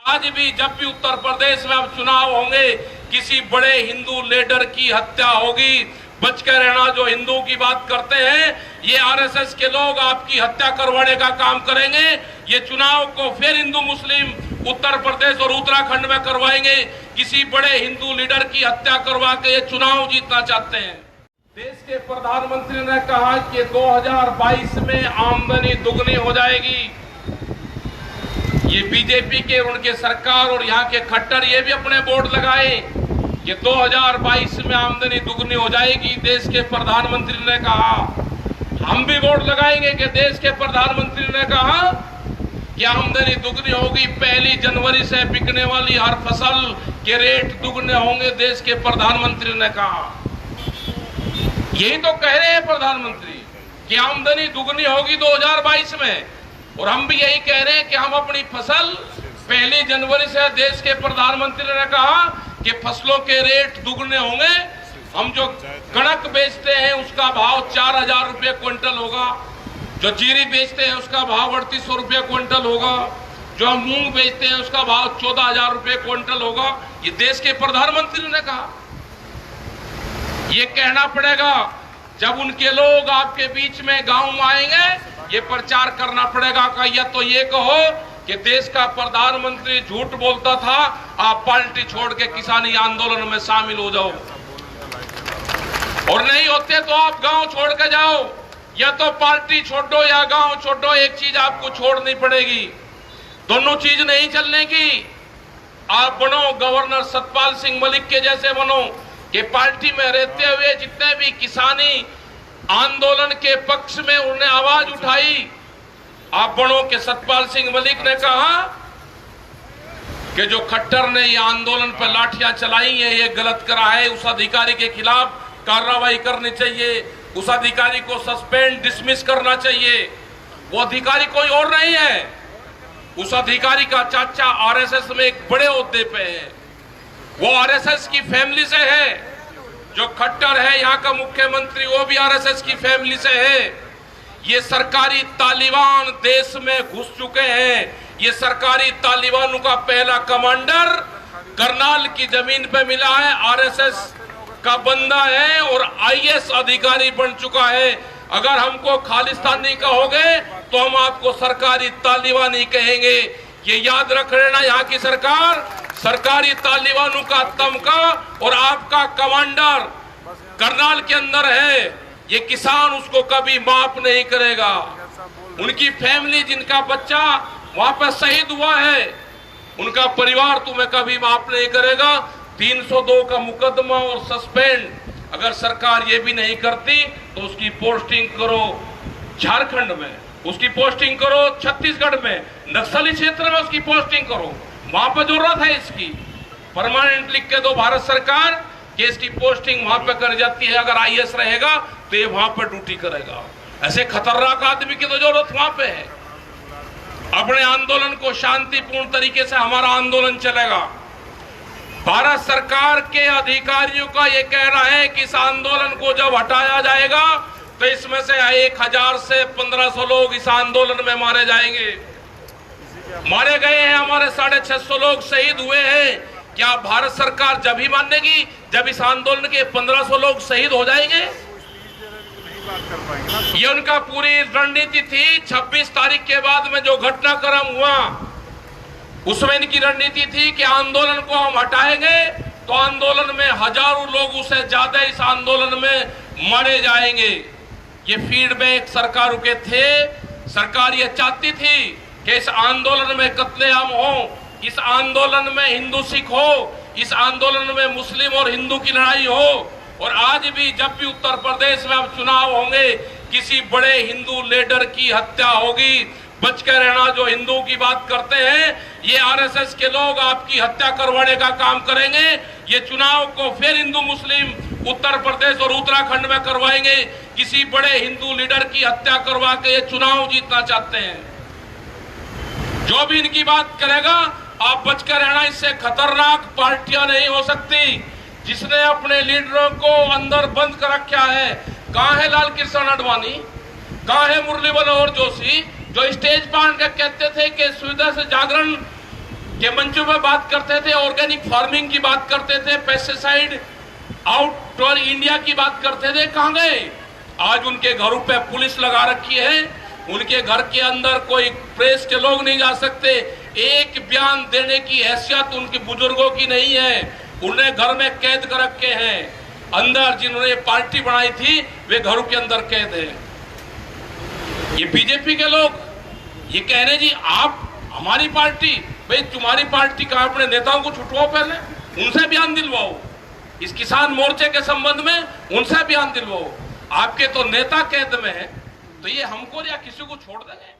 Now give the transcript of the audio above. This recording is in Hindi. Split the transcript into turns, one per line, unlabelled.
आज भी जब भी उत्तर प्रदेश में अब चुनाव होंगे, किसी बड़े हिंदू लीडर की हत्या होगी, बच के रहना। जो हिंदू की बात करते हैं, ये आरएसएस के लोग आपकी हत्या करवाने का काम करेंगे। ये चुनाव को फिर हिंदू मुस्लिम उत्तर प्रदेश और उत्तराखंड में करवाएंगे। किसी बड़े हिंदू लीडर की हत्या करवा के ये चुनाव जीतना चाहते हैं। देश के प्रधानमंत्री ने कहा कि 2022 में आमदनी दुगनी हो जाएगी। ये बीजेपी के उनके सरकार और यहाँ के खट्टर ये भी अपने बोर्ड लगाए कि 2022 में आमदनी दुगनी हो जाएगी। देश के प्रधानमंत्री ने कहा, हम भी बोर्ड लगाएंगे कि देश के प्रधानमंत्री ने कहा कि आमदनी दुगनी होगी। 1 जनवरी से बिकने वाली हर फसल के रेट दुगने होंगे, देश के प्रधानमंत्री ने कहा। यही तो कह रहे हैं प्रधानमंत्री कि आमदनी दुगनी होगी 2022 में, और हम भी यही कह रहे हैं कि हम अपनी फसल 1 जनवरी से, देश के प्रधानमंत्री ने कहा कि फसलों के रेट दुगने होंगे। हम जो कणक बेचते हैं उसका भाव 4000 रुपये क्विंटल होगा, जो जीरी बेचते हैं उसका भाव 3800 रुपये क्विंटल होगा, जो हम मूंग बेचते हैं उसका भाव 14000 रुपये क्विंटल होगा। ये देश के प्रधानमंत्री ने कहा। ये कहना पड़ेगा जब उनके लोग आपके बीच में गांव में आएंगे, ये प्रचार करना पड़ेगा का या तो ये कहो कि देश का प्रधानमंत्री झूठ बोलता था, आप पार्टी छोड़ के किसानी आंदोलन में शामिल हो जाओ, और नहीं होते तो आप गांव छोड़ के जाओ। या तो पार्टी छोड़ो या गांव छोड़ो, एक चीज आपको छोड़नी पड़ेगी। दोनों चीज नहीं चलने की। आप बनो गवर्नर सतपाल सिंह मलिक के जैसे बनो कि पार्टी में रहते हुए जितने भी किसानी आंदोलन के पक्ष में उन्होंने आवाज उठाई, आप बनो कि सतपाल सिंह मलिक ने कहा कि जो खट्टर ने ये आंदोलन पर लाठियां चलाई है, ये गलत करा है, उस अधिकारी के खिलाफ कार्रवाई करनी चाहिए, उस अधिकारी को सस्पेंड डिसमिस करना चाहिए। वो अधिकारी कोई और नहीं है, उस अधिकारी का चाचा आरएसएस में एक बड़े ओहदे पे है, वो आरएसएस की फैमिली से है। जो खट्टर है यहाँ का मुख्यमंत्री, वो भी आरएसएस की फैमिली से है। ये सरकारी तालिबान देश में घुस चुके हैं। ये सरकारी तालिबानों का पहला कमांडर करनाल की जमीन पे मिला है, आरएसएस का बंदा है और आईएएस अधिकारी बन चुका है। अगर हमको खालिस्तानी कहोगे तो हम आपको सरकारी तालिबानी कहेंगे। ये याद रख लेना, यहाँ की सरकार सरकारी तालिबानों का तमका और आपका कमांडर करनाल के अंदर है। ये किसान उसको कभी माफ नहीं करेगा। उनकी फैमिली, जिनका बच्चा वहां पर शहीद हुआ है, उनका परिवार तुम्हें कभी माफ नहीं करेगा। 302 का मुकदमा और सस्पेंड अगर सरकार ये भी नहीं करती तो उसकी पोस्टिंग करो झारखंड में, उसकी पोस्टिंग करो छत्तीसगढ़ में, नक्सली क्षेत्र में उसकी पोस्टिंग करो, वहां पर जरूरत है इसकी। परमानेंट लिख के दो भारत सरकार कि इसकी पोस्टिंग वहां पर कर जाती है। अगर आईएएस रहेगा तो ये वहां पर ड्यूटी करेगा। ऐसे खतरनाक आदमी की तो जरूरत वहां पे है। अपने आंदोलन को शांतिपूर्ण तरीके से हमारा आंदोलन चलेगा। भारत सरकार के अधिकारियों का ये कहना है कि इस आंदोलन को जब हटाया जाएगा तो इसमें से 1000 से 1500 लोग इस आंदोलन में मारे जाएंगे। मारे गए हैं, हमारे 650 लोग शहीद हुए हैं। क्या भारत सरकार जब ही मानेगी जब इस आंदोलन के 1500 लोग शहीद हो जाएंगे? ये उनका पूरी रणनीति थी। 26 तारीख के बाद में जो घटनाक्रम हुआ उसमें इनकी रणनीति थी कि आंदोलन को हम हटाएंगे तो आंदोलन में हजारों लोग उससे ज्यादा इस आंदोलन में मारे जाएंगे। ये फीडबैक सरकारों के थे। सरकार ये चाहती थी कि इस आंदोलन में कत्लेआम हो, इस आंदोलन में हिंदू सिख हो, इस आंदोलन में मुस्लिम और हिंदू की लड़ाई हो। और आज भी जब भी उत्तर प्रदेश में अब चुनाव होंगे, किसी बड़े हिंदू लीडर की हत्या होगी, बच के रहना। जो हिंदू की बात करते हैं, ये आरएसएस के लोग आपकी हत्या करवाने का काम करेंगे। ये चुनाव को फिर हिंदू मुस्लिम उत्तर प्रदेश और उत्तराखंड में करवाएंगे। किसी बड़े हिंदू लीडर की हत्या करवा के ये चुनाव जीतना चाहते हैं। जो भी इनकी बात करेगा आप बच कर रहना। इससे खतरनाक पार्टियां नहीं हो सकती जिसने अपने लीडरों को अंदर बंद कर रखा है। कहाँ है लाल कृष्ण आडवाणी, कहाँ है मुरली मनोहर जोशी, जो स्टेज पर आकर कहते थे कि सुविधा से जागरण के मंचों में बात करते थे, ऑर्गेनिक फार्मिंग की बात करते थे, पेस्टिसाइड आउट ऑफ इंडिया की बात करते थे, कहां गए? आज उनके घरों पे पुलिस लगा रखी है, उनके घर के अंदर कोई प्रेस के लोग नहीं जा सकते, एक बयान देने की हैसियत उनके बुजुर्गों की नहीं है, उन्हें घर में कैद कर रखे हैं। अंदर जिन्होंने पार्टी बनाई थी वे घरों के अंदर कैद हैं। ये बीजेपी के लोग ये कह रहे जी आप हमारी पार्टी, भाई तुम्हारी पार्टी का अपने नेताओं को छुटवाओ, पहले उनसे बयान दिलवाओ, इस किसान मोर्चे के संबंध में उनसे बयान दिलवाओ। आपके तो नेता कैद में है, तो ये हमको या किसी को छोड़ देंगे?